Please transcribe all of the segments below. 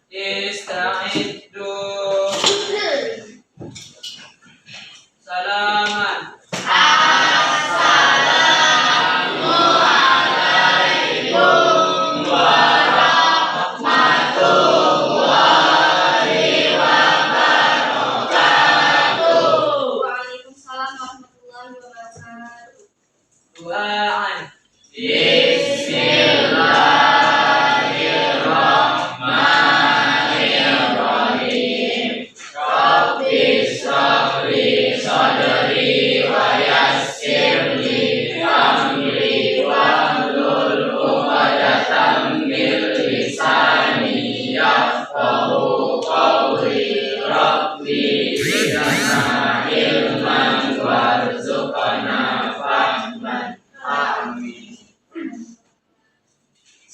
Ista'iddu. Salaman. Waalaikumsalam warahmatullahi wabarakatuh. Duaan.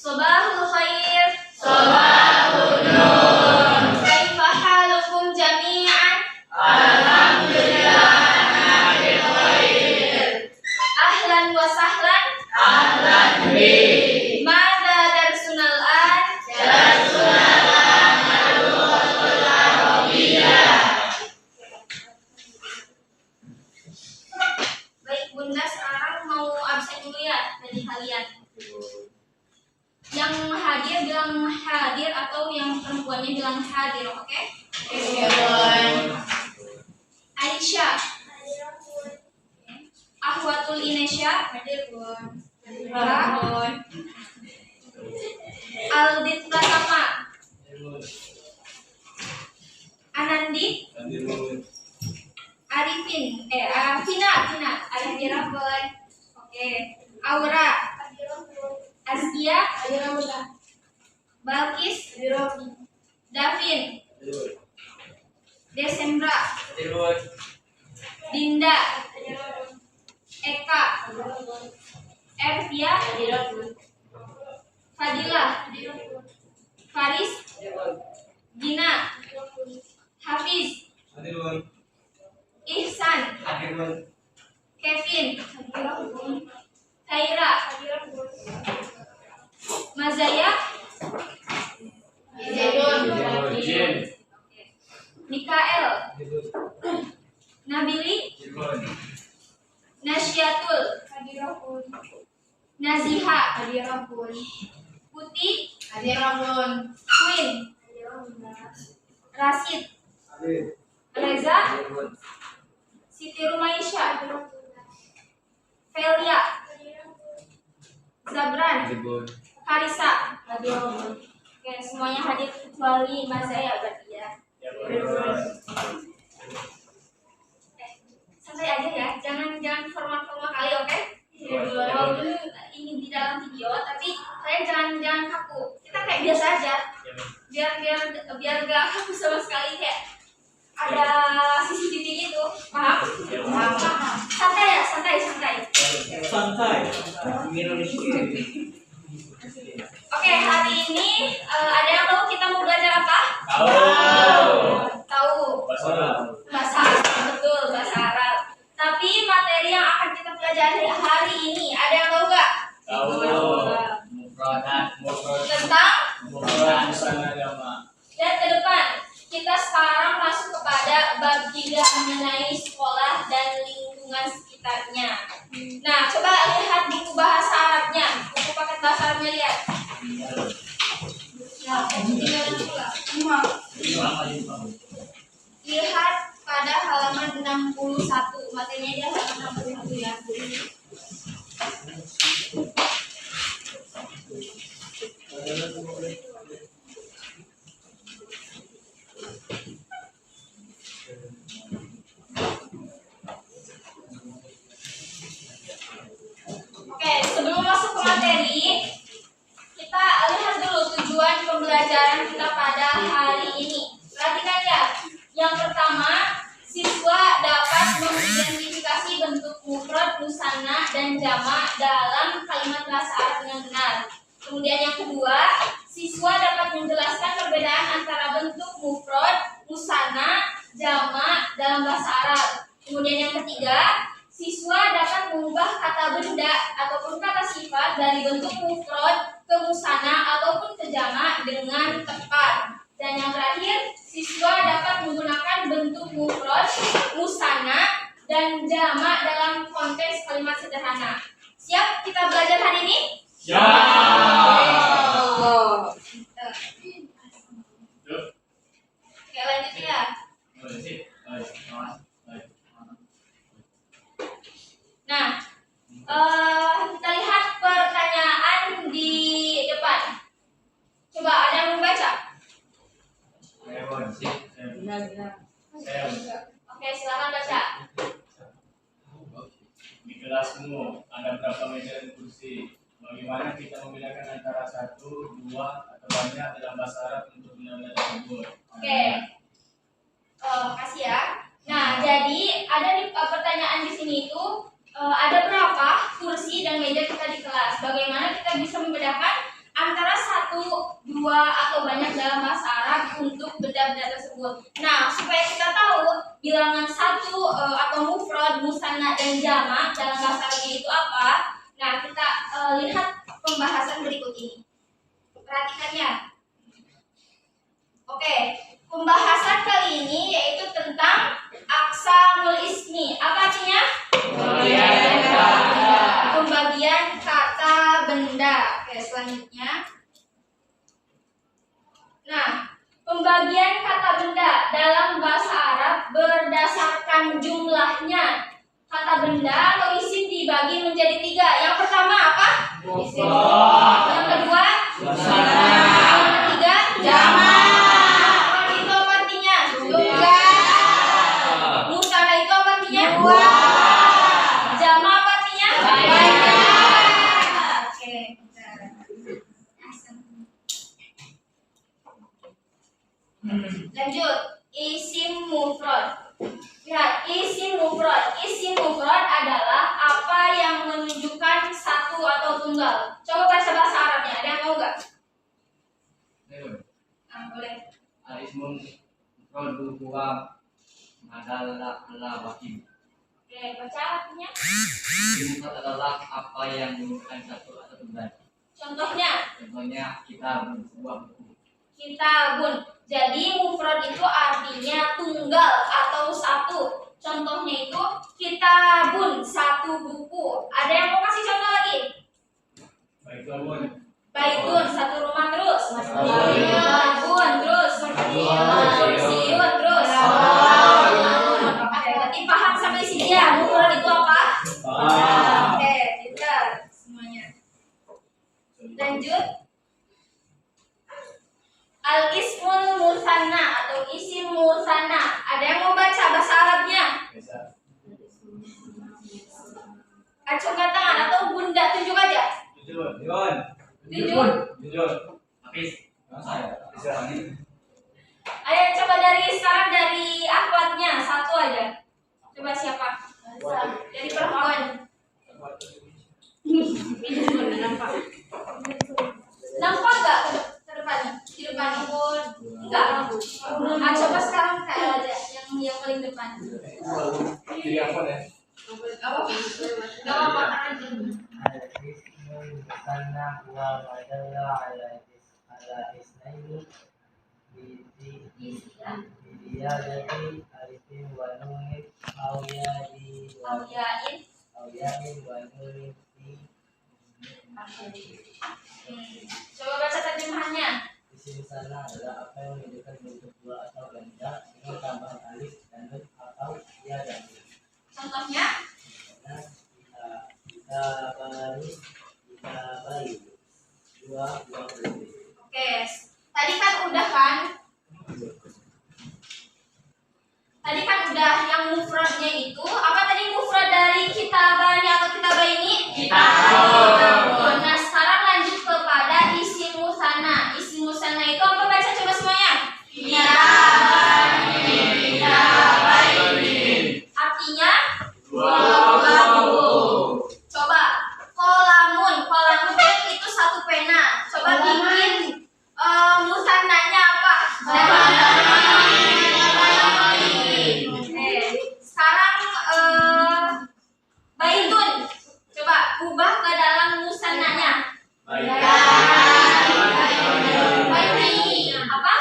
Sobahul khair. Sobahul nur. Kaifa halukum jami'an? Alhamdulillah ana bi khair. Ahlan wa sahlan. Ahlan bi. Mada darsunal an? Darsunal al-lughatul arabiyyah. Baik Bunda, sekarang mau absen dulu ya dari kalian. Yang hadir bilang hadir atau yang perempuannya bilang hadir, oke? Aisyah, Ahwatul Inesya, hadir Bun. Aldit Pratama, Anandi, Arifin, Arifina, Arifina Bun. Oke, Aura, Azkia, Balkis, Davin, Desembra, Dinda, Eka, Ervia, Fadila, Faris, Gina, Hafiz, Ihsan, Kevin, Kaira, Mazaya, Mikael, Nabili, Nasyatul, Naziha, Putih, Queen, Rasid, Reza, Siti Rumaisha, Felia, Zabran, Karisa. Oke, semuanya hadir kecuali Mazaya berarti ya. Santai aja ya, jangan formal kali, oke? Walaupun ini di dalam video, tapi kalian jangan kaku. Kita kayak biasa aja, biar gak kaku sama sekali, kayak ada CCTV gitu, paham? Santai ya, santai. Oke, hari ini ada yang tahu kita mau belajar apa? Tahu. Bahasa Arab, betul, bahasa Arab. Tapi materi yang akan kita pelajari hari ini, ada yang tahu nggak? Tentang? Lihat ke depan. Kita sekarang masuk kepada bab 3 mengenai sekolah dan lingkungan sekitarnya. Nah, coba lihat buku bahasa Arabnya. Buku paket bahasa Arabnya, lihat. Lihat pada halaman 61. Materinya dia halaman 61 ya. Oke, sebelum masuk ke materi, kita lihat dulu tujuan pembelajaran kita pada hari ini. Perhatikan ya. Yang pertama, siswa dapat mengidentifikasi bentuk mufrad, musanna, dan jamak dalam kalimat bahasa Arab dengan benar. Kemudian yang kedua, siswa dapat menjelaskan perbedaan antara bentuk mufrad, musanna, jamak dalam bahasa Arab. Kemudian yang ketiga, siswa dapat mengubah kata benda ataupun kata sifat dari bentuk mufrad ke musanna ataupun ke jamak dengan tepat. Dan Dan yang terakhir, siswa dapat menggunakan bentuk mufrad, musanna, dan jamak dalam konteks kalimat sederhana. Siap kita belajar hari ini? Ya. Oke, lanjut ya. Nah, kita lihat pertanyaan di depan. Coba ada yang membaca? Oke, silakan baca. Di kelasmu ada berapa meja dan kursi? Bagaimana kita membedakan antara satu, dua, atau banyak dalam bahasa Arab untuk benda-benda tersebut? Oke. Makasih ya. Nah, jadi ada di pertanyaan di sini itu ada berapa kursi dan meja kita di kelas? Bagaimana kita bisa membedakan antara satu, dua, atau banyak dalam bahasa Arab untuk benda-benda tersebut? Nah, supaya kita tahu bilangan satu atau mufrad, musanna, dan jamak dalam bahasa Arabnya itu apa? Nah, kita lihat pembahasan berikut ini. Perhatikan ya. Oke, pembahasan kali ini yaitu tentang aqsamul ismi. Apa artinya? Pembagian kata benda. Oke, selanjutnya. Nah, pembagian kata benda dalam bahasa Arab berdasarkan jumlahnya. Kata benda atau isim dibagi menjadi 3. Yang pertama apa? Isim. Yang kedua? Musanna. Yang ketiga? Jamak. Itu apa artinya? Tunggal. Musanna itu apa artinya? Dua. Jamak apa artinya? Banyak. Oke. Lanjut. Isim mufrad. Lihat, isim mufrad. Isim mufrad adalah apa yang menunjukkan satu atau tunggal. Coba baca bahasa Arabnya. Ada yang mau nggak? Boleh. Al-ismun mufradu huwa madalla ala wahid. Oke, baca artinya. Mufrad adalah apa yang menunjukkan satu atau tunggal. Contohnya, kita sebuah buku. kitabun. Jadi mufrad itu artinya tunggal atau satu. Contohnya itu kitabun, satu buku. Ada yang mau kasih contoh lagi? Baitun, satu rumah terus. Babun terus. Kursiun terus. Berarti paham sampai sini ya? Mufrad itu apa? Oke, kita semuanya. Lanjut. Al-ismul musanna atau isim musanna. Ada yang mau baca bahasa Arabnya? Acungkan tangan atau bunda tunjuk aja. Tunjuk. Ayo coba sekarang dari akhwatnya satu aja. Coba siapa? Dari perempuan. Nampak gak ke depan? Di depan enggak. Coba sekarang kayak aja yang paling depan. Jadi apa ya? Gak apa-apa. Karena wa madalla ala isnaini dia jadi alifin wa nunin awyain wa nunin Coba baca terjemahannya. isim sana adalah apa yang menunjukkan bentuk dua atau ganda dengan tambahan alif dan nun atau ya dan Contohnya? kita bayi dua Oke, tadi kan udah kan? Tadi kan udah yang mufradnya itu. Apa tadi mufrad dari kitabani atau kitabah ini? Kitabun. Nah, sekarang lanjut kepada isim musanna. Isim musanna itu apa? Baca coba semuanya. Artinya? Coba kolamun itu satu pena. Coba bikin musannanya apa? Oke. Sekarang baitun. Coba ubah ke dalam musannanya. Baiti apa?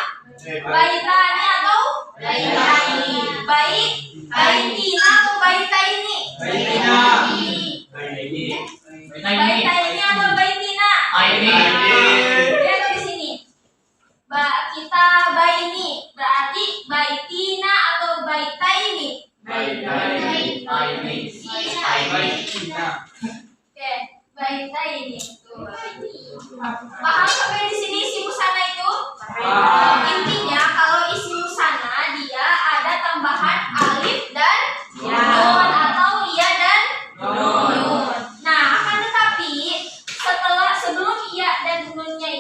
Paham sampai di sini isi musana itu? Intinya kalau isi musana dia ada tambahan alif dan nun atau iya dan nun. Nah, akan tetapi sebelum iya dan nunnya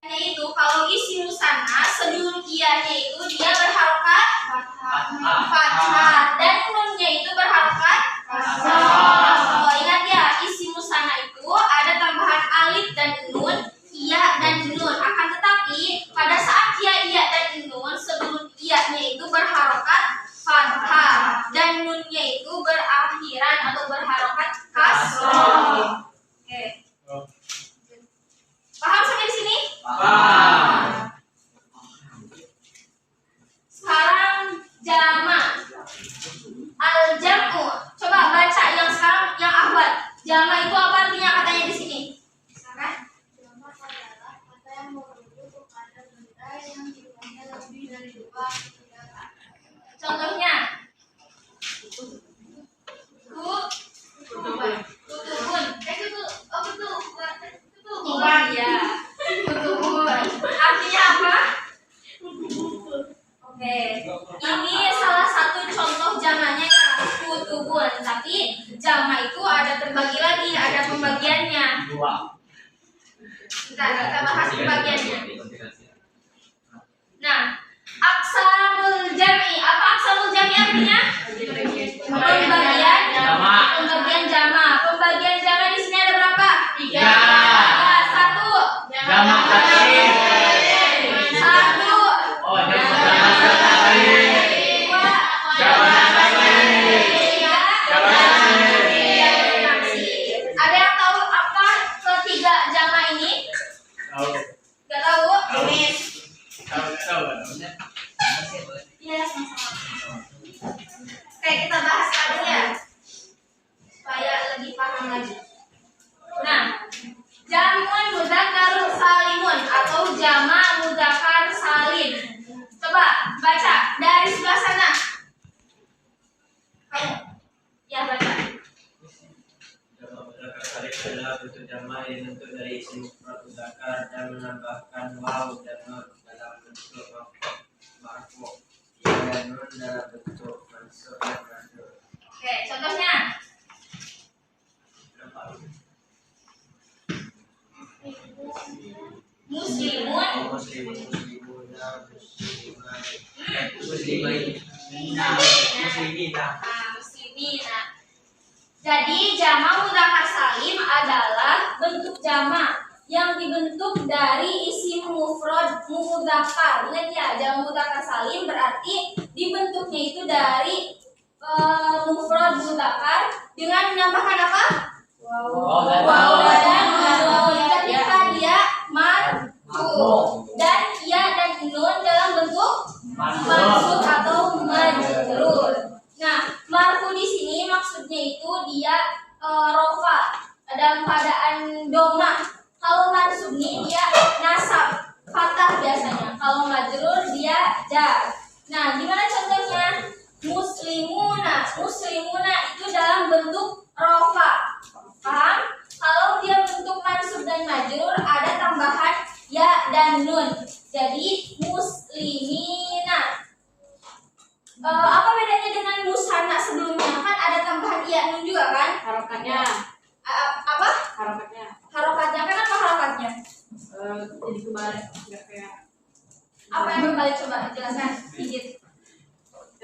itu kalau isi musana sebelum iyanya itu dia berharokat fathah dan nunnya itu berharokat kasrah. Ingat ya, isi musana itu ada tambahan alif dan nun, iya dan nun. Akan tetapi pada saat iya dan nun sebelum iyanya itu berharokat fathah dan nunnya itu berakhiran atau berharokat kasrah. Oke. Paham sampai di sini? Sekarang jama al-jam'u. Coba baca yang sekarang yang ahwat. Jama itu apa artinya katanya di sini? Silakan. Jama adalah kata yang merujuk kepada benda yang jumlahnya lebih dari 2. Contohnya tutubun. Ya. Tutubun. Artinya apa? Oke. Ini salah satu contoh jamanya ya, kutubun. Tapi jama itu ada terbagi lagi, ada pembagiannya. Kita bahas pembagiannya. Nah, aksamul jam'i. Apa aksamul jam'i artinya? Pembagian jama. Pembagian jama di sini ada berapa? 3. Ya, 1. Jamak taksir. 1. Oh, jamak taksir. 2. Jamak taksir. 3. Ada yang tahu apa ketiga jama ini? Tahu. Gak tahu? Tahu. Iya, sama-sama. Oke, kita bahas sekarang ya, supaya lebih paham lagi. Nah, jamun mudzakkar salimun atau jama mudzakkar salim. Coba baca dari sebelah sana. Kamu, ya baca. Jamak mudzakkar salim adalah bentuk jamak yang bentuk dari isim mufrad mudzakkar dan menambahkan waw dan nun dalam bentuk marfu, dan nun dalam bentuk mansub dan majrur. Oke, contohnya. Muslimun. Muslimina. Jadi jama mudzakkar salim adalah bentuk jama yang dibentuk dari isim mufrad mudzakkar. Ingat ya, jama mudzakkar salim berarti dibentuknya itu dari mufrad mudzakkar dengan menambahkan apa? Waw dan nun ketika dia marfu dan ia dan nun dalam bentuk mansub atau majrur. Nah, marfu di sini maksudnya itu dia rofa dalam keadaan doma. Kalau mansub nih dia nasab fathah biasanya. Kalau majrur dia jar. Nah, gimana contohnya? Muslimuna itu dalam bentuk rofa. Paham? Kalau dia bentuk mansub dan majrur ada tambahan ya dan nun. Jadi muslimina. Apa bedanya dengan musana sebelumnya? Kan ada tambahan ya nun juga kan? Harokatnya. Apa? Harokatnya. Harokatnya. Kenapa harokatnya? Jadi kebalik. Nggak kayak. Apa yang berbalik? Coba jelaskan sedikit.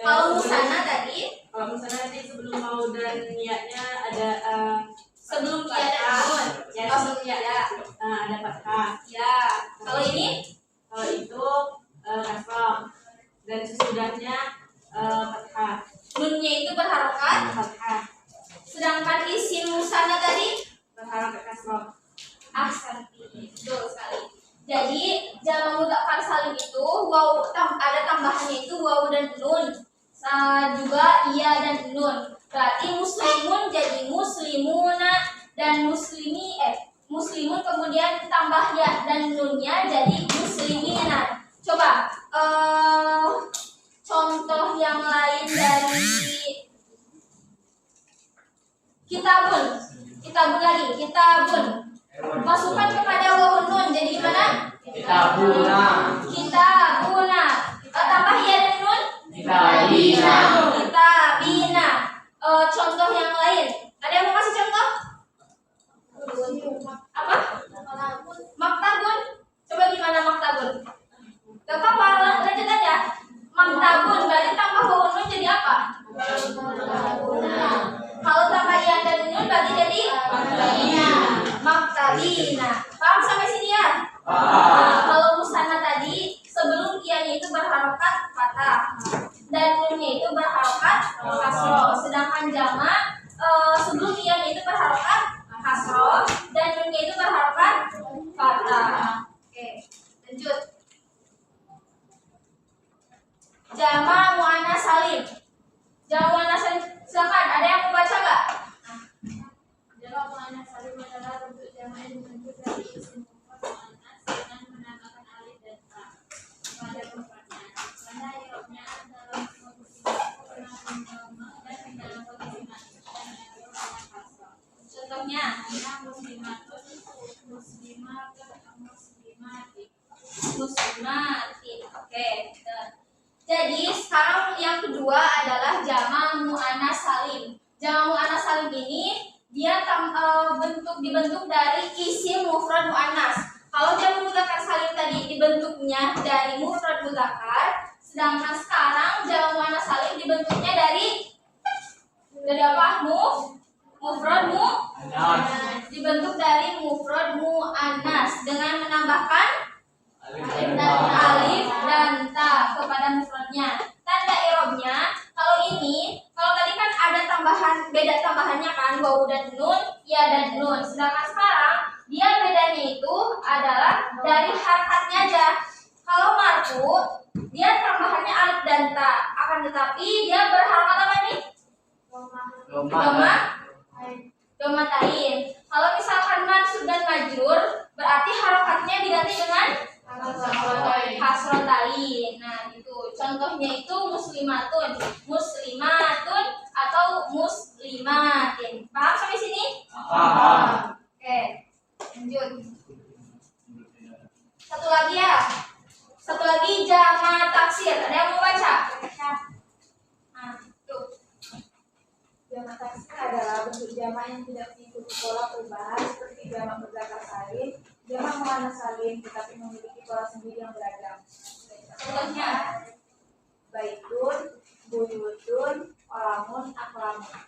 Kalau musana tadi, Kalau misalnya nanti sebelum mau dan niatnya ada sebelum ya dan nun. ya Oh, sebelum ya ya. ada fathah. Ya. Kalau ini Kalau itu kasrah dan sesudahnya fathah. nunnya itu berharokat. Fathah Sedangkan isim musana tadi berharap kasrah. ahsanti. Betul sekali. Jadi jama mudzakkar salim itu waw ada tambahannya itu waw dan nun. Juga iya dan nun. Berarti muslimun jadi muslimuna dan muslimun kemudian tambah ya dan nunnya jadi muslimina. Coba contoh yang lain dari kitabun lagi. kitabun. Masukkan kepada wawun nun jadi gimana? Kitabuna. Kitabuna. Tambah ya dan nun? Kitabina. Kitabina. Contoh yang lain. Ada yang mau kasih contoh? Apa? Maktabun. Coba gimana maktabun? Gak apa-apa, lanjut aja. Maktabun, berarti tambah wawun nun jadi apa? Kalau tambah iya dan nun berarti jadi maktabina. Paham sampai sini ya? Kalau musana tadi sebelum ianya itu berharokat fathah dan nunnya itu berharokat kasroh. Sedangkan jama sebelum ianya itu berharokat kasroh dan nunnya itu berharokat fathah. Oke, lanjut. Jama muannas salim. Jama muannas salim. Silakan, ada yang mau baca nggak? Jama muannas salim adalah bentuk jama yang dibentuk dari isim mufrad muannas dengan menambahkan alif dan ta pada mufradnya. Pada i'rabnya dalam posisi jama dan dalam posisi nasab dan dalam kasrah. Contohnya, Muslimatun, muslimatun, muslimatin. muslimatin. Oke. Jadi sekarang yang kedua adalah jama muannas salim. Jama muannas salim ini dia dibentuk dari isim mufrad muannas. Kalau jama mudzakkar salim tadi dibentuknya dari mufrad mudzakkar, sedangkan sekarang jama muannas salim dibentuknya dari apa? Mufrad muannas. Dibentuk dari mufrad muannas dengan menambahkan alif dan ta kepada mufradnya. Tanda i'rabnya kalau tadi kan ada beda tambahannya kan, wawu dan nun, ya dan nun. Sedangkan sekarang dia bedanya itu adalah dari harokatnya aja. Kalau marfu dia tambahannya alif dan ta, akan tetapi dia berharokat apa nih? Domatain. Kalau misalkan mansub dan majrur berarti harokatnya diganti dengan kasrotain. Nah, itu contohnya itu muslimatun, muslimatun atau muslimatin. Paham sampai sini? Paham. Oke, lanjut. Satu lagi ya. Satu lagi jama taksir. Ada yang mau baca? Nah, tuh. Jama taksir adalah bentuk jama yang tidak mengikuti pola perubahan seperti jama mudzakkar salim, jama muannas salim, tetapi memiliki pola sendiri yang beragam. Contohnya Baitun, buyutun, olamun, aklamun.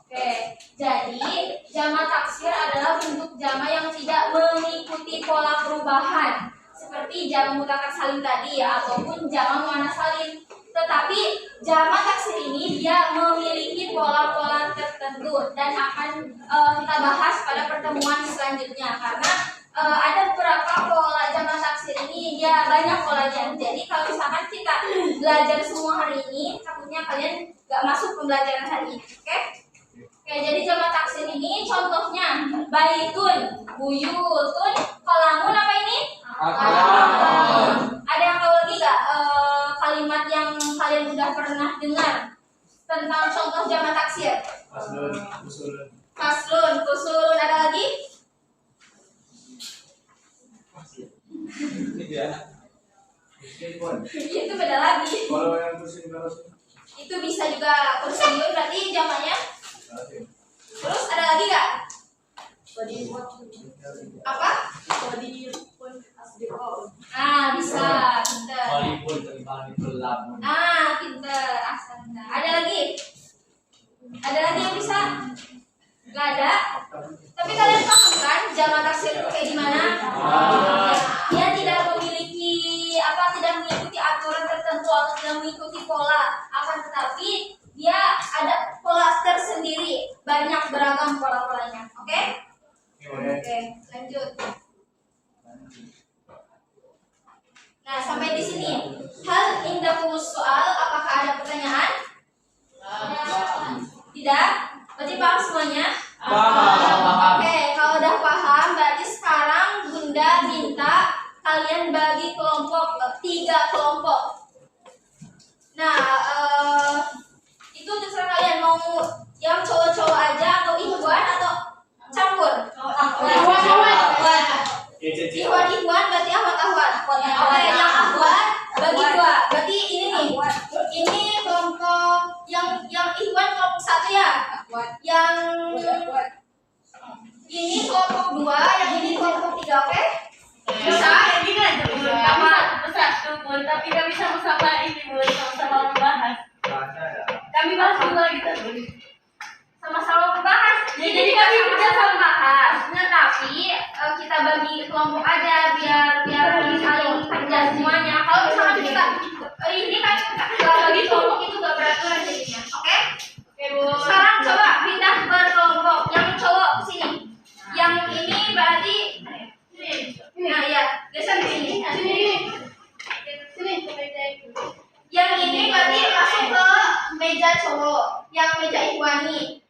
Oke, jadi jama taksir adalah bentuk jama yang tidak mengikuti pola perubahan seperti jama mudzakkar salim tadi ya, ataupun jama muannas salim. Tetapi jama taksir ini dia memiliki pola-pola tertentu dan akan kita bahas pada pertemuan selanjutnya karena ada beberapa pola jama taksir ini dia banyak polanya. Jadi kalau misalkan kita belajar semua hari ini, takutnya kalian gak masuk pembelajaran hari ini. Oke? Oke, jadi jama taksir ini contohnya baitun, buyutun, kolamun apa ini? Ada yang tahu lagi gak kalimat yang kalian udah pernah dengar tentang contoh jama taksir? Faslun, fusulun, ada lagi? Itu beda lagi. Kalau yang kursi Itu bisa juga kursiun berarti jamannya. Terus ada lagi gak? Apa? Bisa, pinter. Walaupun tentang itu lamun. Pinter, ahsanta. Ada lagi? Ada lagi yang bisa? Gak ada? Tapi kalian paham kan jama taksir itu kayak gimana? Dia tidak memiliki tidak mengikuti aturan tertentu atau tidak mengikuti pola, akan tetapi dia ada pola tersendiri, banyak beragam pola-polanya. Oke? Oke, lanjut. Nah, sampai di sini. Hal indakumus soal, apakah ada pertanyaan? Tidak? Berarti paham semuanya? Oke, kalau udah paham, berarti sekarang Bunda minta kalian bagi kelompok 3 kelompok. Nah, itu terserah kalian mau yang cowok-cowok aja atau ikhwan atau campur. sama ini Bu, sama-sama membahas. Kami bahas juga gitu Bu. Sama-sama membahas. Jadi kami bisa sama bahas. Nah, tapi kita bagi kelompok aja biar saling kerja semuanya. Kalau misalnya kita ini kan bagi kelompok itu gak beraturan jadinya. Oke? Oke Bu. Sekarang coba pindah berkelompok. Yang cowok sini. Yang ini berarti nah ya, geser di sini. Yang ini berarti masuk ke meja cowok, yang meja Ikhwani.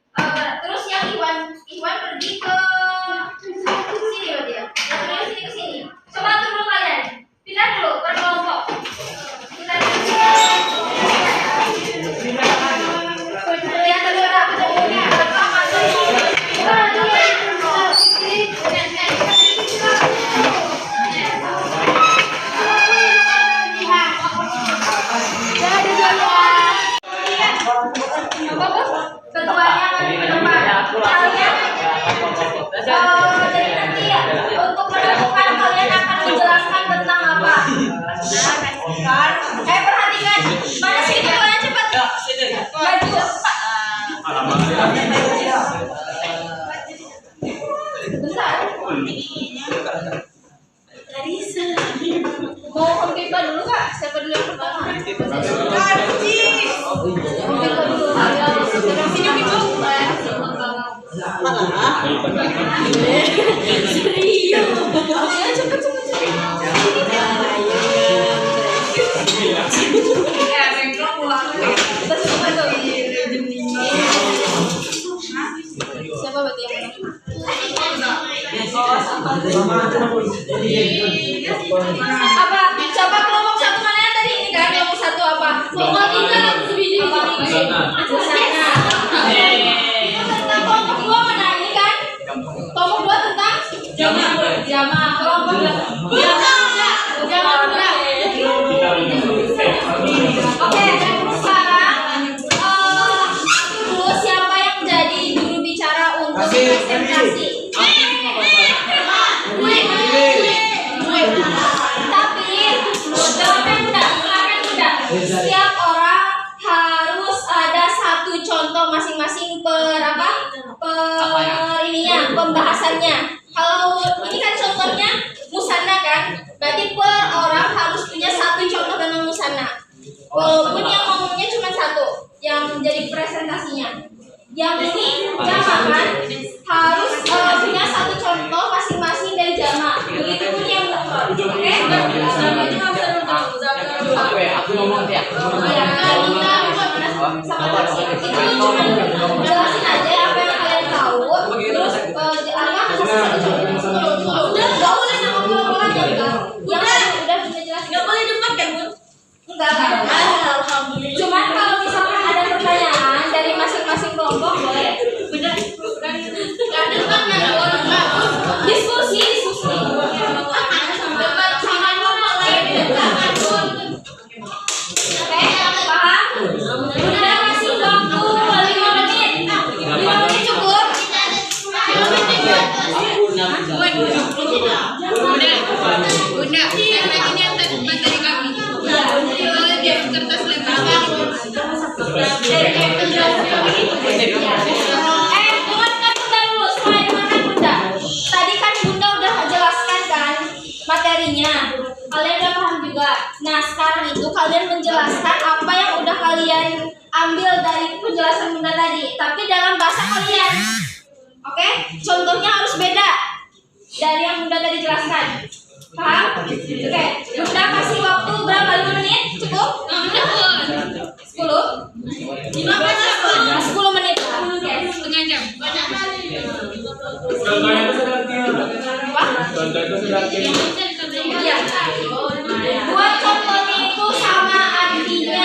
Terus yang Ikhwan pergi ke sini berarti ya. Yang dari sini ke sini. Coba atur dulu kalian. Pindah dulu per kelompok. Kita lihat dulu apa jadinya. Ketuanya nanti ke depan. Kalian jadi nanti ya untuk menentukan kalian akan menjelaskan tentang apa. Perhatikan mana sih ketuanya cepat. Maju. Bentar. Mau kompipa dulu kak? Siapa dulu yang pertama? Kompipa dulu. Sini gitu. Serius. Cepet. Siapa berarti yang apa? Coba kelompok satu mana yang tadi ini kan? Kelompok satu apa? Kelompok tiga sebiji busana. Tentang kelompok dua mana ini kan? Kelompok dua tentang jamaah. Kelompok jamaah. Oke, sekarang dulu siapa yang jadi juru bicara untuk presentasi? Tapi jawaban mudah. Setiap orang harus ada satu contoh masing-masing pembahasannya. Kalau ini kan contohnya musana kan, berarti per orang harus punya satu contoh tentang musana. Walaupun yang ngomongnya cuma satu, yang jadi presentasinya. Yang ini jamaah kan harus punya satu contoh masing-masing dari jamaah. Begitupun yang oke? Aku ngomong ya. Ya, jelasin aja apa yang kalian tahu. Terus nggak boleh sama bola-bola kan? Yang udah bisa jelasin. Nggak boleh cepat kan Bun? Enggak. Cuman kalau misalkan ada pertanyaan dari masing-masing kelompok boleh. Benar. Diskusi. Udah kasih waktu 5 menit. 5 menit cukup. Bunda, karena ini yang terdebat dari kami. Dia kertas lebar. Tadi kan Bunda udah jelaskan kan materinya. Kalian udah paham juga. Nah, sekarang itu kalian menjelaskan apa yang udah kalian ambil dari penjelasan Bunda tadi, tapi dalam bahasa kalian. Oke? Contohnya harus beda dari yang Bunda tadi jelaskan. Paham? Oke. Bunda kasih waktu berapa? 5 menit? Cukup? 10? 10 menit. Oke. Setengah jam. Contohnya itu sudah Iya. Buat contohnya itu sama artinya.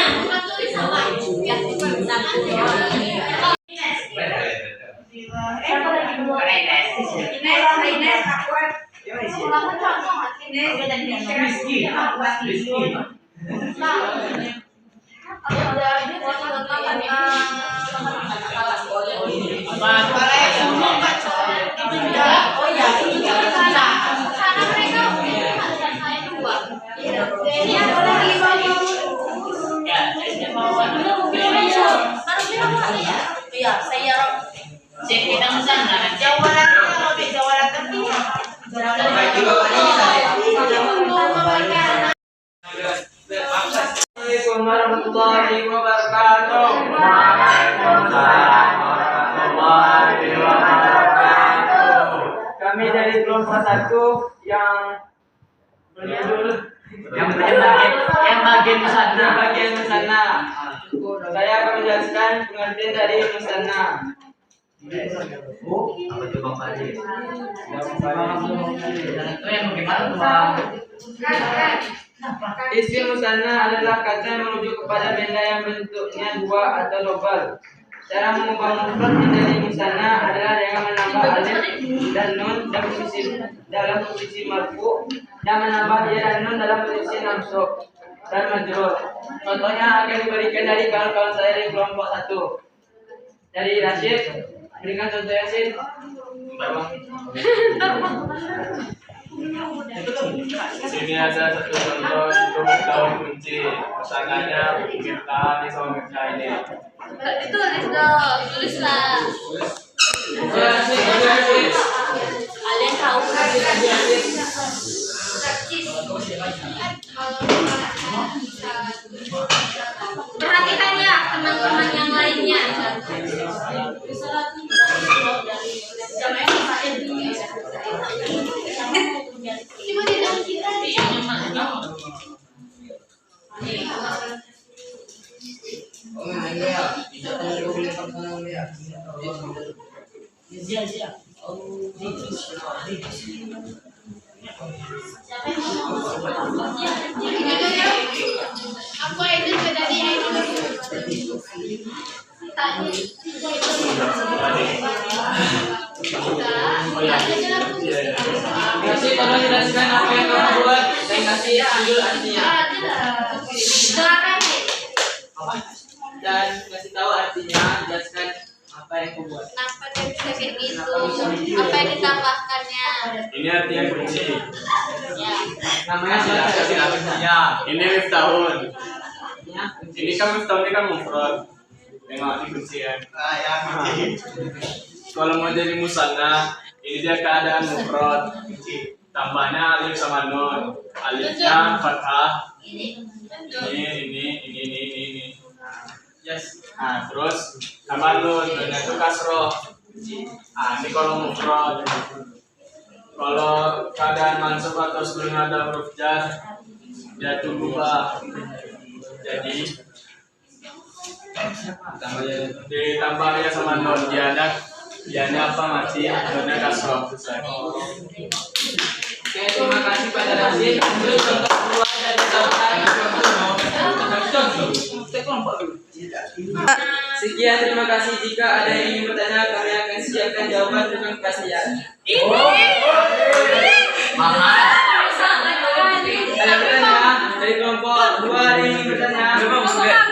Assalamualaikum warahmatullahi wabarakatuh. Kami dari kelompok 1 yang berjudul yang bagian Musana. Saya akan menjelaskan pengertian dari Musana. apa tuh Bang Fadil? Itu yang bagaimana tuh Bang? Isim Musana adalah kata yang merujuk kepada benda yang bentuknya dua atau global. Cara mengubah mufrad menjadi Musana adalah dengan menambah alif dan nun dalam posisi marfu dan menambah ya dan nun dalam posisi mansub dan majrur. Contohnya akan diberikan dari kawan-kawan saya di kelompok 1. Dari Rashid, berikan contoh Yasin. Sini ada satu contoh untuk mengetahui kunci. Pesanannya Miftah ini sama Miftah ini. Itu tulislah. Kalian tahu perhatikan ya teman-teman yang lainnya. Apa itu terjadi? Kasih tolong jelaskan apa yang kamu buat dan kasih ambil artinya. Dan kasih tahu artinya, jelaskan apa yang kamu buat. Kenapa dia bisa kayak gitu? Apa yang ditambahkannya? Ini artinya kunci. Ya. Namanya siapa? Ini Miftahun. Ini kan Miftahun ini kan mufrad. Memang ini kunci ya. Kalau mau jadi musanna, ini dia keadaan mufrad. Tambahnya alif sama nun. Alifnya fathah. Ini. Yes. Nah, terus tambah nun, nunnya itu kasroh. Ah, ini kalau mufrad. Kalau keadaan mansub atau sebelumnya ada huruf jar, dia itu berubah. Jadi ditambah ya sama nun, dianya apa masih nunnya kasroh. Selesai. Oke, terima kasih pada Rashid. Terus contoh kedua dari Sekian, terima kasih. Jika ada yang ingin bertanya, kami akan siapkan jawaban dengan kasihan. Ada bertanya dari kelompok 2 ada yang ingin bertanya?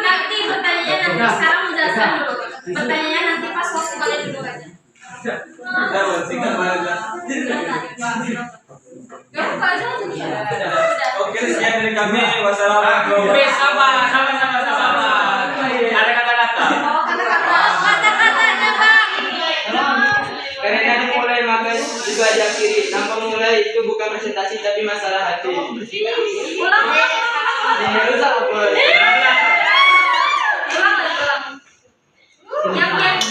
Nanti pertanyaannya nanti sekarang menjelaskan dulu. Pertanyaannya nanti pas waktu kalian duduk aja. Oke, sekian dari kami. Wassalamualaikum. Sama. Ada kata-kata. Kata-katanya Bang. Karena dimulai maka juga diakhiri. Tanpa memulai itu bukan presentasi tapi masalah hati. Ulang. Rusak apa?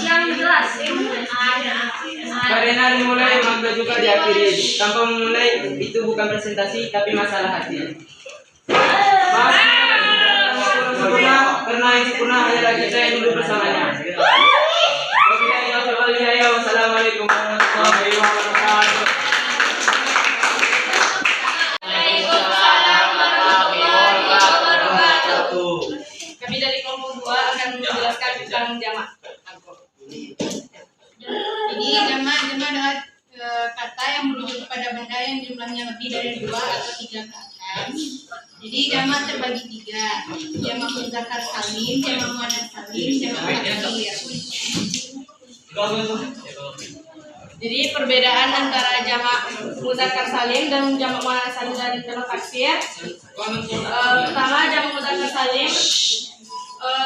Yang jelas. Karena dimulai maka juga diakhiri. Tanpa memulai itu bukan presentasi tapi masalah hati. Sempurna karena yang sempurna adalah kita yang hidup bersamanya. Wassalamualaikum warahmatullahi wabarakatuh. Waalaikumsalam warahmatullahi wabarakatuh. Kami dari kelompok 2 akan menjelaskan tentang jamak. Jadi jamak adalah kata yang merujuk kepada benda yang jumlahnya lebih dari 2 atau 3 ke atas. Jadi jamak terbagi 3. Jamak muzakkar salim, jamak muannats salim, jamak taksir. Jadi perbedaan antara jamak muzakkar salim dan jamak muannats salim dan jamak taksir. Pertama, jamak muzakkar salim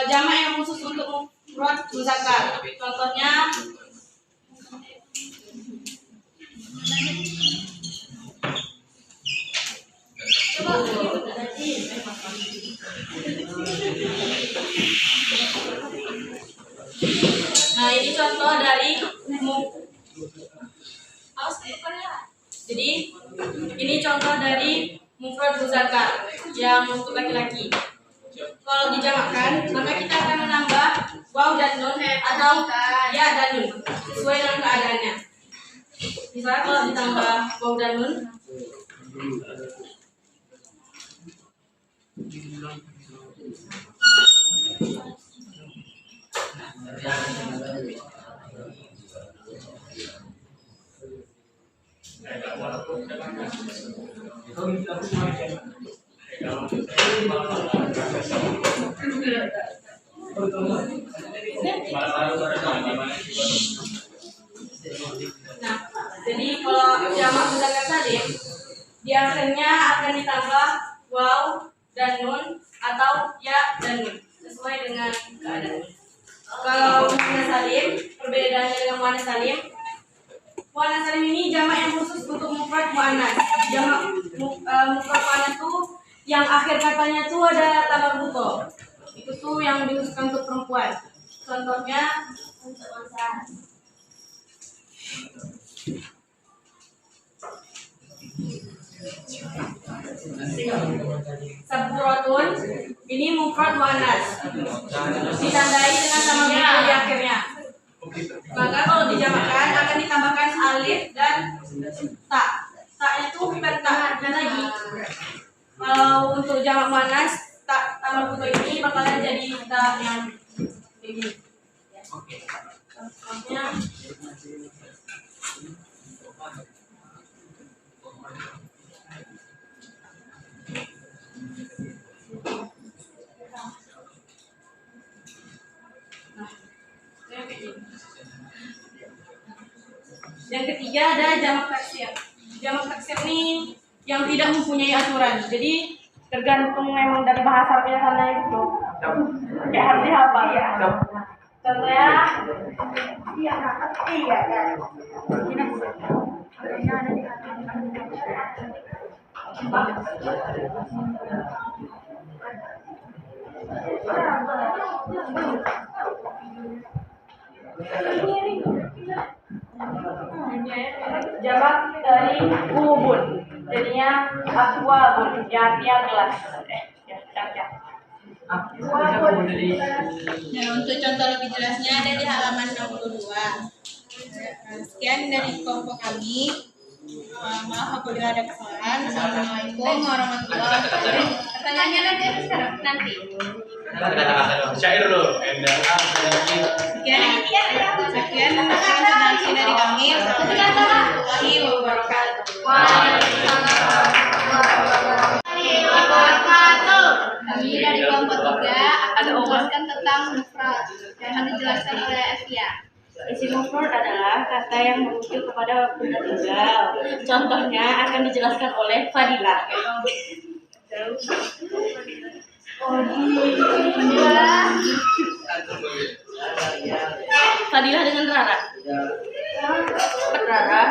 jamak yang khusus untuk mufrad muzakkar. Contohnya Nah, ini contoh dari ini contoh dari mufrad muzakkar yang untuk laki-laki. Kalau dijamakkan, maka kita akan menambah waw dan nun atau ya dan nun sesuai dengan keadaannya. Misalnya kalau ditambah waw dan nun, nah, jadi kalau jamak muzakkar salim, di akhirnya akan ditambah waw dan nun atau ya dan nun sesuai dengan keadaan. Kalau muannas salim, perbedaannya dengan muannas salim. Muannas salim ini jamak yang khusus untuk mufrad muannas. Jamak mufrad muannas itu yang akhir katanya tuh ada tambah buto. Itu tuh yang dikhususkan untuk perempuan. Contohnya saburatun, ini mufrad muannas. Ditandai dengan tambah buto di akhirnya. Maka kalau dijamakkan akan ditambahkan alif dan ta. Ta-nya itu bukan ta lagi. Kalau untuk jamak muannas, ta tambah buto ini bakalan jadi ta yang begini. Contohnya yang ketiga ada jamak taksir. Jamak taksir ini yang tidak mempunyai aturan. Jadi tergantung memang dari bahasa Arabnya sana itu. Kayak harus dihafal ya. Contohnya jamak dari kubun, jadinya akwabun, yang artinya gelas. Nah, untuk contoh lebih jelasnya ada di halaman 62. Sekian dari kelompok kami. Maaf apabila ada kesalahan. Assalamualaikum warahmatullahi wabarakatuh. Pertanyaannya nanti sekarang nanti. Syair dulu. Sekian presentasi dari kami. Assalamualaikum warahmatullahi wabarakatuh. Kami dari kelompok 3 akan menjelaskan tentang mufrad yang akan dijelaskan oleh Evia. Isim mufrad adalah kata yang merujuk kepada benda tunggal. Contohnya akan dijelaskan oleh Fadilah. Fadilah dengan Rara. Rara, Rara.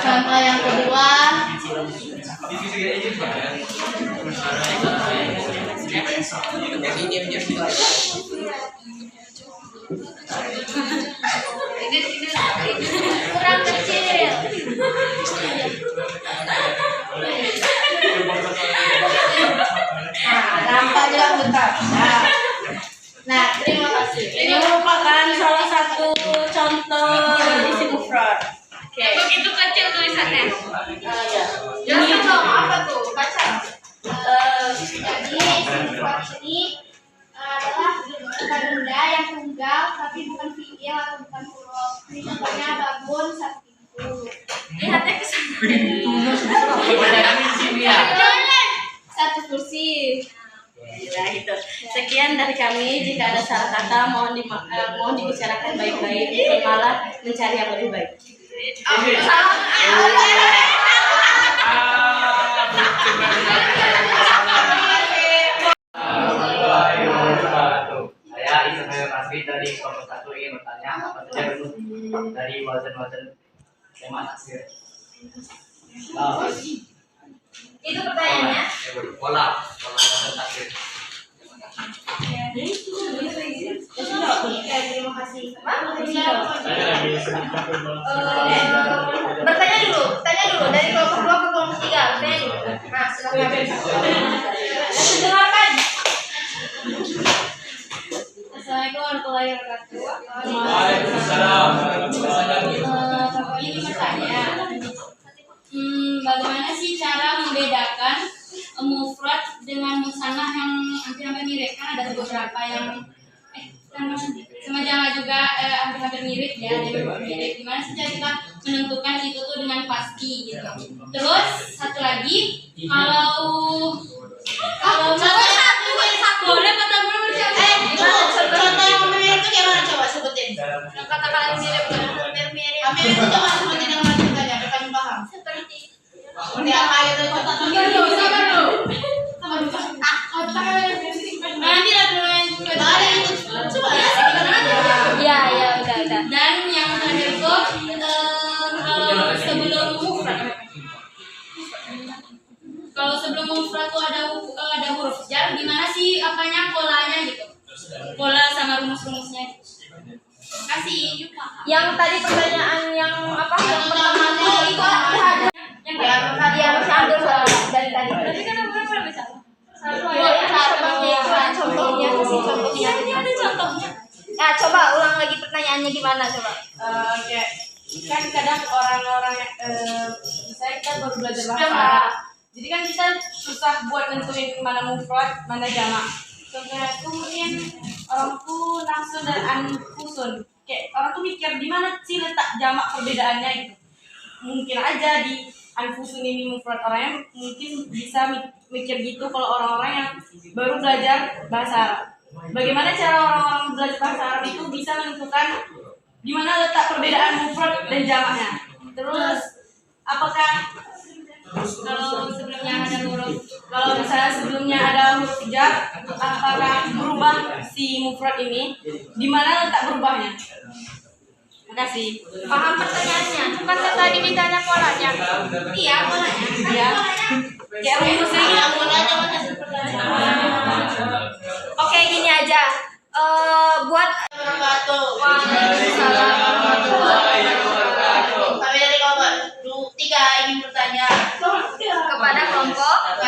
Contoh yang kedua, kurang kecil. Nampak jelas bentar. Nah, terima kasih. Ini merupakan salah satu contoh isim mufrad. Oke. Begitu kecil tulisannya. Ya. Jelaskan dong apa tuh? Baca. Jadi isim mufrad ini adalah benda yang tunggal tapi bukan fiil atau bukan huruf. Contohnya babun, sapiku. Lihatnya ke sana. Satu kursi. Nah, gitu. Sekian dari kami. Jika ada salah kata mohon dibicarakan baik-baik, bukan malah mencari yang lebih baik. Saya Ismail Rasri dari kelompok 1 ingin bertanya apa saja bentuk dari wazan-wazan tema taksir. Itu pertanyaannya. Pola wazan taksir. Terima kasih. Saya lagi sedikit Bertanya dulu dari kelompok 2 ke kelompok 3. Bertanya dulu. Nah, silakan. Dengarkan. Assalamualaikum warahmatullahi wabarakatuh. Waalaikumsalam. Bapak ini bertanya, bagaimana sih cara membedakan mufrad dengan musanah yang hampir-hampir mirip? Kan ada beberapa yang sama Jamak juga hampir-hampir mirip ya, ada yang mirip. Gimana sih cara kita menentukan itu tuh dengan pasti gitu? Terus satu lagi, kalau boleh kata belum contoh yang mirip itu gimana, coba sebutin. Kata-kata mirip mirip. Hampir itu coba sebutin yang mana ceritanya, biar kami paham. Seperti apa gitu, contoh sabar dulu. Nanti lah dulu yang coba Ya, udah. Dan yang terakhir itu kalau sebelum mufrad tuh ada huruf jar, gimana sih apanya polanya gitu? Pola sama rumus-rumusnya. Kasih. Yang tadi pertanyaan yang apa? Yang pertama itu ada. Yang harusnya ambil dari tadi. Tadi kan belum bisa. Contohnya. Ini ada contohnya. Nah, coba ulang lagi pertanyaannya gimana coba. Oke. Kan kadang orang-orang misalnya kita baru belajar bahasa Arab. Jadi kan kita susah buat nentuin mana mufrad, mana jamak. Contohnya tuh mungkin orang tuh nafsu dan anfusun. Kayak orang tuh mikir di mana sih letak jamak perbedaannya gitu. Mungkin aja di anfusun ini mufrad, orangnya mungkin bisa mikir gitu kalau orang-orang yang baru belajar bahasa Arab. Bagaimana cara orang-orang belajar bahasa Arab itu bisa menentukan di mana letak perbedaan mufrad dan jamaknya. Terus apakah kalau misalnya sebelumnya ada huruf jar, apakah berubah si mufrad ini? Di mana letak berubahnya? Terima kasih. Paham pertanyaannya? Bukan tadi ditanya polanya. Iya, polanya. Iya. Kayak rumusnya gitu. Oke, gini aja. Buat Waalaikumsalam warahmatullahi wabarakatuh. Kami dari kelompok 3 ingin bertanya Kepada kelompok 1.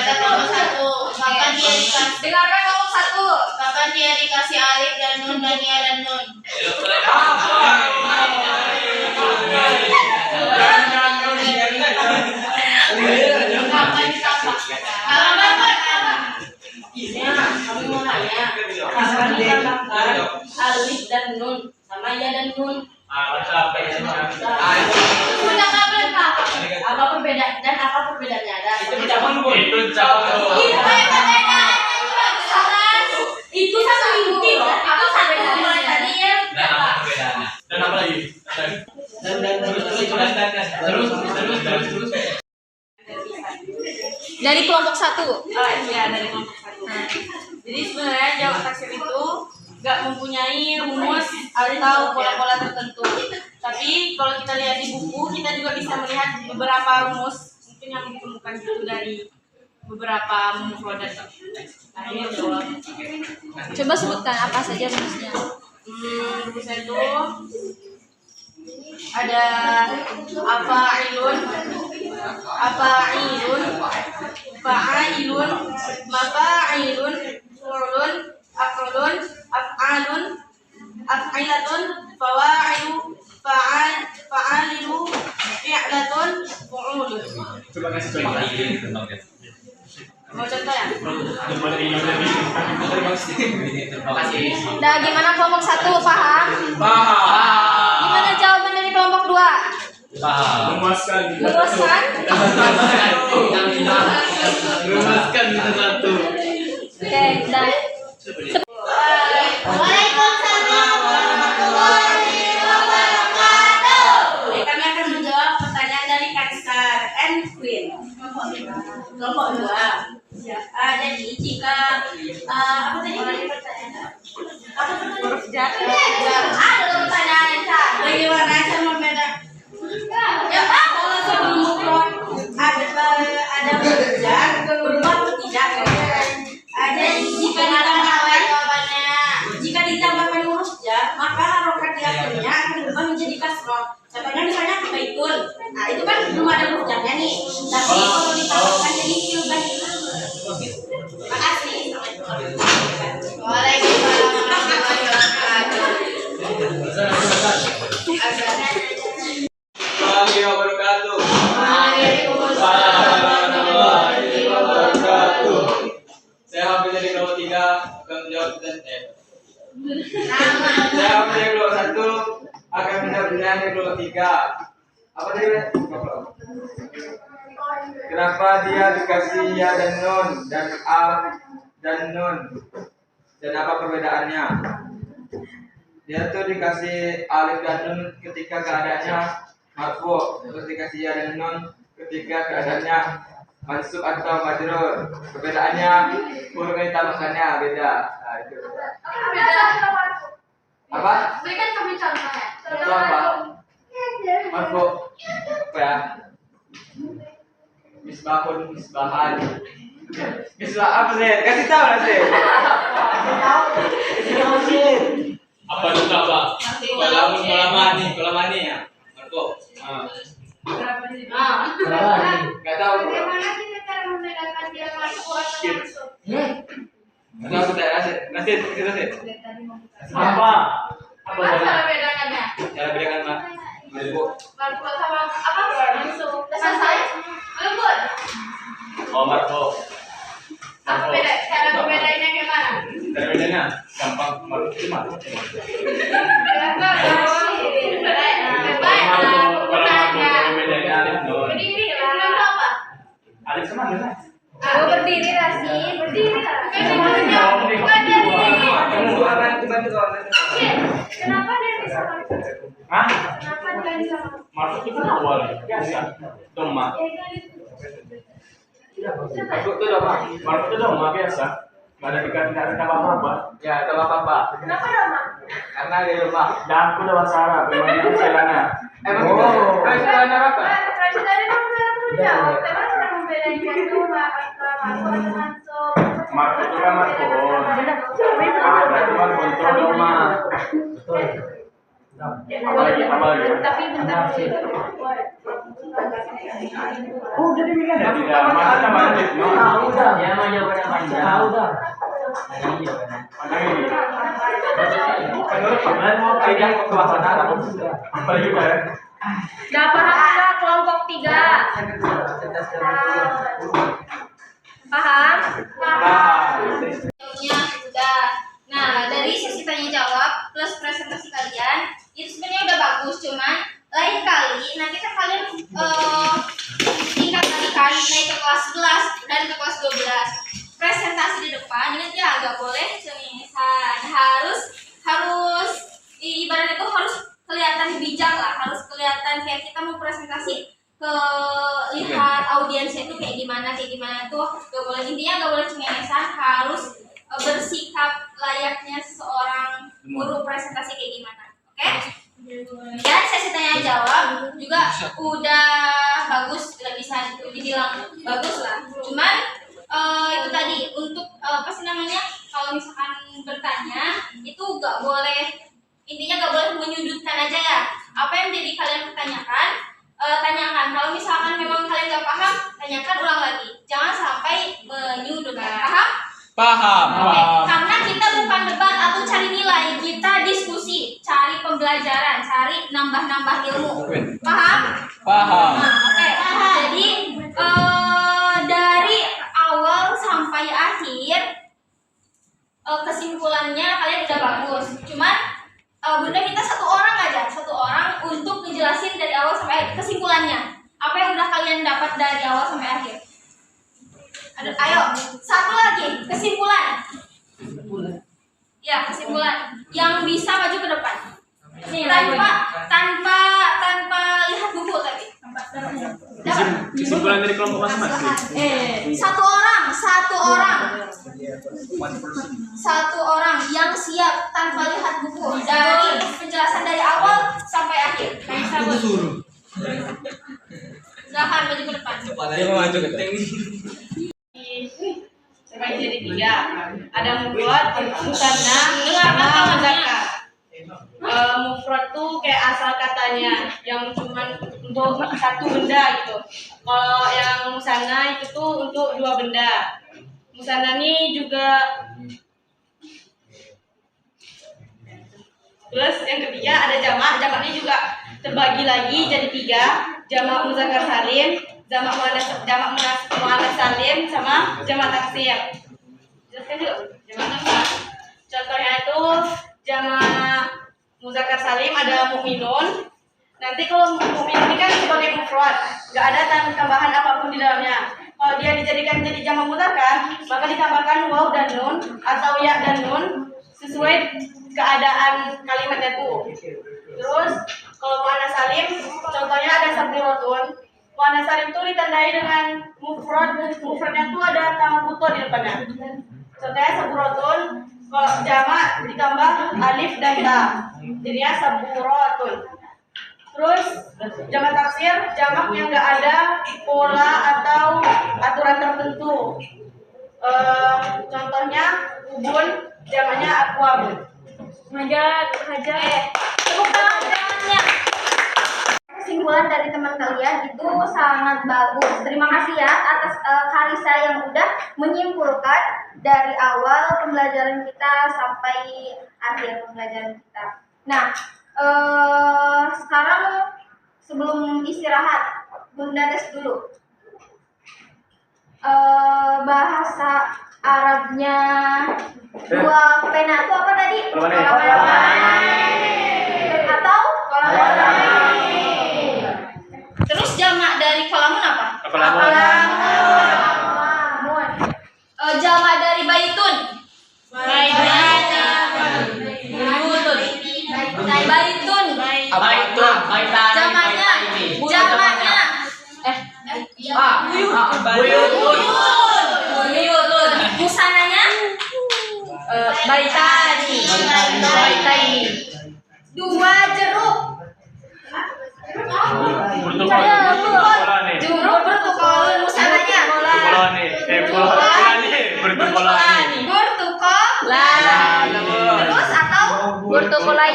Kapan dia dikasih? dengarkan kelompok 1. Kapan dia dikasih alif dan nun dan ya dan nun? Kapan ditambah? Kami mau nanya, kapan ditambahkan alif dan nun sama ya dan nun? Sudah kapan, Kak? Apa perbedaan dan apa perbedaannya? Ada. Itu satu inti loh. Itu satu mulai tadi ya. Dan apa lagi? Terus. Dari kelompok 1. Oh iya, dari kelompok 1. Jadi sebenarnya jamak taksir itu nggak mempunyai rumus atau pola-pola tertentu. Tapi kalau kita lihat di buku, kita juga bisa melihat beberapa rumus mungkin yang ditemukan itu dari beberapa mufradat. Nah ini jawab. Coba sebutkan apa saja rumusnya. Rumusnya itu ada afa'ilun, fa'ilun, mafa'ilun, fu'lun, af'ulun, af'alun, af'ilatun, fawa'ilu, fa'alilu, fi'latun, fu'ulun. Coba kasih contoh. Mau contoh ya? Terima kasih. Nah, gimana kelompok 1 paham? Gimana jawaban dari kelompok 2? Memuaskan. Memuaskan? Rumuskan satu. Oke, dan Waalaikumsalam warahmatullahi wabarakatuh. Kami akan menjawab pertanyaan dari Kaisar and Queen. Kelompok 2. Jadi jika apa tadi pertanyaan? Apa huruf jar? Ada pertanyaan Kak. Bagaimana cara membedakan? Ya Pak, kalau sebelum mufrad ada huruf jar, berubah atau tidak? Jika ditambahkan huruf jar, maka harokat di akhirnya akan berubah menjadi kasroh. Contohnya misalnya baitun. Nah, itu kan belum ada huruf jarnya nih. Tapi kalau ditambahkan jadi filbah. Makasih. Waalaikumsalam warahmatullahi wabarakatuh. Waalaikumsalam warahmatullahi wabarakatuh. Saya hampir jadi kelompok 3 akan menjawab pertanyaan. Saya hampir jadi kelompok 1 akan menjawab pertanyaan dari kelompok 3. Apa tadi? Kenapa dia dikasih ya dan nun dan alif dan nun? Dan apa perbedaannya? Dia tuh dikasih alif dan nun ketika keadaannya marfu, terus dikasih ya dan nun ketika keadaannya mansub atau majrur. Perbedaannya huruf yang ditambahkannya beda. Nah, itu. Apa? Berikan kami contohnya. Itu apa? Marfu. Apa ya? Misbahun, misbahan. Misbah apa sih? Kasih tahu lah sih. Kasih tahu sih. Apa itu apa? Kolam mani ya. Marfu. Gak tahu. Bagaimana kita cara membedakan dia marfu atau mansub? Ada aku tak nasi. Apa? Apa cara bedakannya? Cara bedakan mah. Marfu. Marfu sama apa? Mansub. Udah selesai? Belum, Bun? Oh, marfu. Apa beda? Cara membedainnya gimana? Cara bedanya gampang marfu itu marfu. Kenapa? Berdiri lah. Apa? Alif sama Nun. aku berdiri Rasi, berdiri lah. Bukan dari ini. Kenapa dia bisa marfu? Hah? Kenapa dia bisa marfu? Marfu itu kan awal biasa. Doma. Marfu itu apa? Marfu itu doma biasa. Gak ada dikasih tambah apa? Ya, itu apa? Kenapa dong? Karena di rumah. Dan aku udah bahasa Arab. Memang itu celana. Emang itu apa? Tadi kamu bilang tuh jawab. Emang cara membedainnya itu marfu atau mansub? Marfu itu kan marfu. Ada cuma untuk doma. Apalagi. Tapi bentar. Oh, jadi begini ya? Tidak, mana sama Alif? Tahu dah. Ya mau jawabannya panjang. Tahu dah. Ini jawabannya. Mana ini? Menurut Pak, mau kaidah kekuasaan Arab. Apa juga ya? Gak paham lah kelompok 3. Paham? Ya, sudah. Nah, dari sesi tanya jawab plus presentasi kalian itu sebenarnya udah bagus, cuman lain kali nanti kan kalian tingkat balikan naik ke kelas 11 dan ke kelas 12. Presentasi di depan ingat ya, agak boleh cengengesan, harus ibaratnya itu harus kelihatan bijak lah, harus kelihatan kayak kita mau presentasi ke lihat audiensnya itu kayak gimana tuh, gak boleh, intinya gak boleh cengengesan, harus bersikap layaknya seorang guru presentasi kayak gimana, oke? Dan sesi tanya jawab juga udah bagus, tidak bisa dibilang bagus lah. Cuman itu tadi untuk apa sih namanya, kalau misalkan bertanya itu gak boleh, intinya gak boleh menyudutkan aja ya. Apa yang jadi kalian pertanyakan, tanyakan. Kalau misalkan memang kalian gak paham, tanyakan ulang lagi. Jangan sampai menyudutkan. Paham? Paham. Oke, karena kita bukan debat atau cari nilai, kita diskusi, cari pembelajaran, cari nambah-nambah ilmu. Paham? Paham. Nah, oke. Jadi dari awal sampai akhir kesimpulannya kalian udah bagus. Cuman Bunda minta satu orang untuk ngejelasin dari awal sampai akhir kesimpulannya. Apa yang udah kalian dapat dari awal sampai akhir? Ayo, satu lagi kesimpulan. tanpa lihat buku tadi. Dapat. Kesimpulan dari kelompok masing-masing. Satu orang yang siap tanpa lihat buku dari penjelasan dari awal sampai akhir. Silahkan maju ke depan. Terbagi jadi 3. Ada mufrad, musanna, sama muzakkar. Mufrad tuh kayak asal katanya yang cuman untuk satu benda gitu. Kalau yang musanna itu tuh untuk 2 benda. Musanna ini juga. Terus yang ketiga ada jamak. Jamaknya juga terbagi lagi jadi 3. Jamak muzakkar salim, jamak muannas salim, sama jamak taksir. Jelaskan juga jamak taksir. Contohnya itu jamak muzakkar salim ada mukminun. Nanti kalau mukminun ini kan sebagai mufrad, nggak ada tambahan apapun di dalamnya. Kalau dia dijadikan jadi jamak muzakkar, maka ditambahkan waw dan nun atau ya dan nun sesuai keadaan kalimatnya tuh. Terus kalau muannas salim, contohnya ada sabiratun. Muannas salim itu ditandai dengan mufrad. Mufradnya tuh ada tamah buto di depannya. Contohnya saburatun, kalau jamak ditambah alif dan ta, jadinya saburatun. Terus jamak taksir, jamak yang nggak ada pola atau aturan tertentu. Contohnya ubun, jamaknya aqwabun. Tepuk tangan tangannya. Kesimpulan dari teman kalian itu sangat bagus. Terima kasih ya atas Karisa yang udah menyimpulkan dari awal pembelajaran kita sampai akhir pembelajaran kita. Nah, sekarang sebelum istirahat, Bunda tes dulu. Bahasa Arabnya dua pena itu apa tadi? Atau terus jamak dari kolamun apa? Kolamun. Jamak dari baitun. Buyutun. Musananya baitani. Dua jeruk. Jeruk bertukol. Musananya bertukolani. Terus atau bertukolai.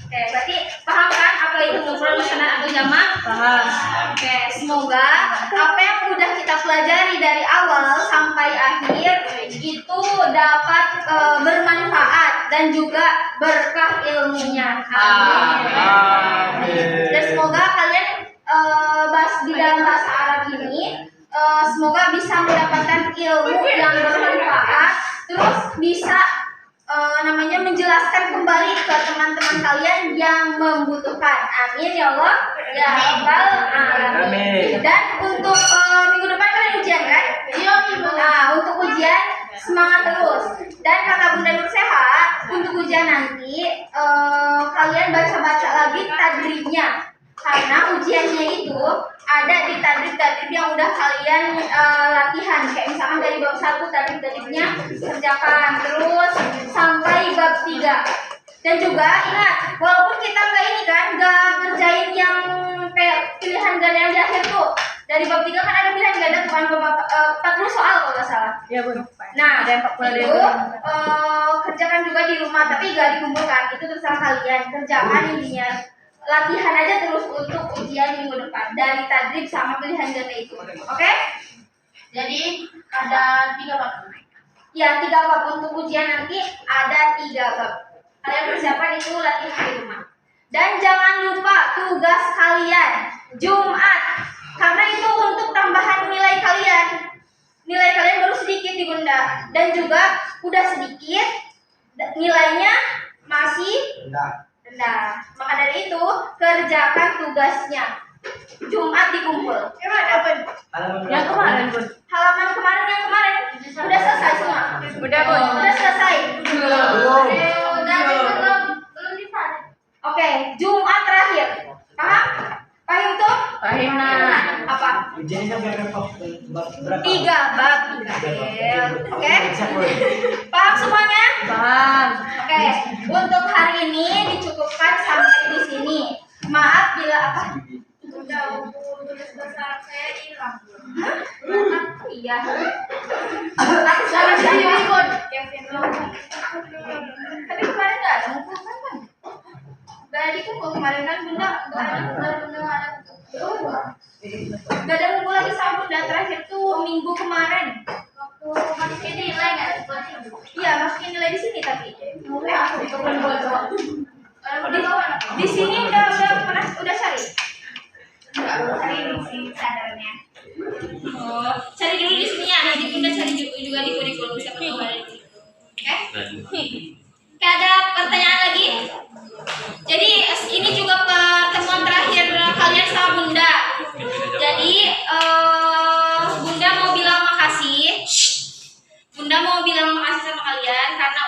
Oke, berarti paham kan apa itu mufrad, musanna atau jamak? Paham. Oke, semoga apa yang udah kita pelajari dari awal sampai akhir itu dapat bermanfaat dan juga berkah ilmunya. Amin. Dan semoga kalian di dalam bahasa Arab ini semoga bisa mendapatkan ilmu yang bermanfaat, terus bisa menjelaskan kembali ke teman-teman kalian yang membutuhkan. Amin ya Allah ya rabbal alamin. Dan untuk minggu depan kalian ujian kan? Iya. Nah, untuk ujian semangat terus. Dan kata Bunda Nurseha, untuk ujian nanti kalian baca-baca lagi tadribnya. Karena ujiannya itu ada di tadrib-tadrib yang udah kalian latihan. Kayak misalkan dari bab 1 tadrib-tadribnya kerjakan terus sampai bab 3. Dan juga ingat, walaupun kita nggak ngerjain yang kayak pilihan ganda yang di akhir tuh. Dari bab 3 kan ada pilihan ganda bukan 40 soal kalau nggak salah. Iya, Bu. Nah, itu kerjakan juga di rumah, tapi nggak dikumpulkan. Itu terserah kalian. Kerjakan intinya. Latihan aja terus untuk ujian minggu depan dari tadrib sama pilihan ganda itu. Oke? Jadi ada 3 bab. Ya, 3 bab untuk ujian nanti ada 3 bab. Kalian persiapan itu latihan di rumah. Dan jangan lupa tugas kalian Jumat, karena itu untuk tambahan nilai kalian. Nilai kalian baru sedikit di Bunda, dan juga udah sedikit nilainya masih rendah. Maka dari itu kerjakan tugasnya. Jumat dikumpul. Yang kemarin, Bun. Halaman kemarin yang kemarin udah selesai semua. Udah selesai. Udah Oke, Jumat terakhir. Paham? Paham tuh? Paham, Nak. Apa? Ujiannya berapa? 3 bab. Oke. Paham semuanya? Paham. Oke. Untuk hari ini dicukupkan sampai di sini. Maaf bila apa? Udah tulis bahasa Arab saya hilang. Iya. Aku salah saya ikut. Kevin Logan. Tapi kemarin nggak ada muka kan? Gak ada dikumpul kemarin kan bunda nggak ada. Gak ada ngumpul lagi sama bunda terakhir tuh minggu kemarin. Waktu masukin nilai nggak? Iya masukin nilai di sini tapi. Di sini udah cari. Cari di sini sadarnya. Oh, cari dulu di sini ya. Nanti bunda cari juga di kurikulum siapa tahu ada di situ. Oke? Oke, ada pertanyaan lagi? Jadi ini juga pertemuan terakhir kalian sama bunda. Jadi bunda mau bilang makasih. Bunda mau bilang makasih sama kalian karena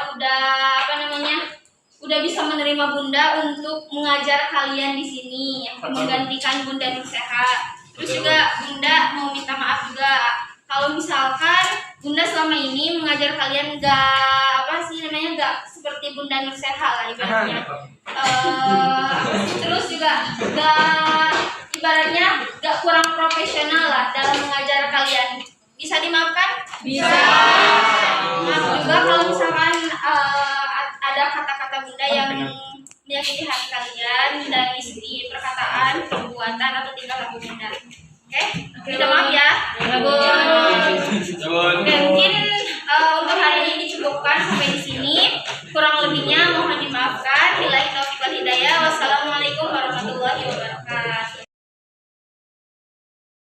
udah bisa menerima bunda untuk mengajar kalian di sini, menggantikan bunda Nursehat. Terus juga bunda mau minta maaf juga kalau misalkan bunda selama ini mengajar kalian nggak seperti bunda Nursehat lah ibaratnya. Terus juga nggak kurang profesional lah dalam mengajar kalian. Bisa dimaafkan? Bisa. Maaf juga kalau misalkan ada kata-kata bunda yang menyakiti hati kalian dari segi perkataan, perbuatan atau tingkah laku bunda. Oke? Minta maaf ya. Oke, mungkin untuk hari ini dicukupkan sampai di sini. Kurang lebihnya mohon dimaafkan. Billahi taufiq wal hidayah. Wassalamualaikum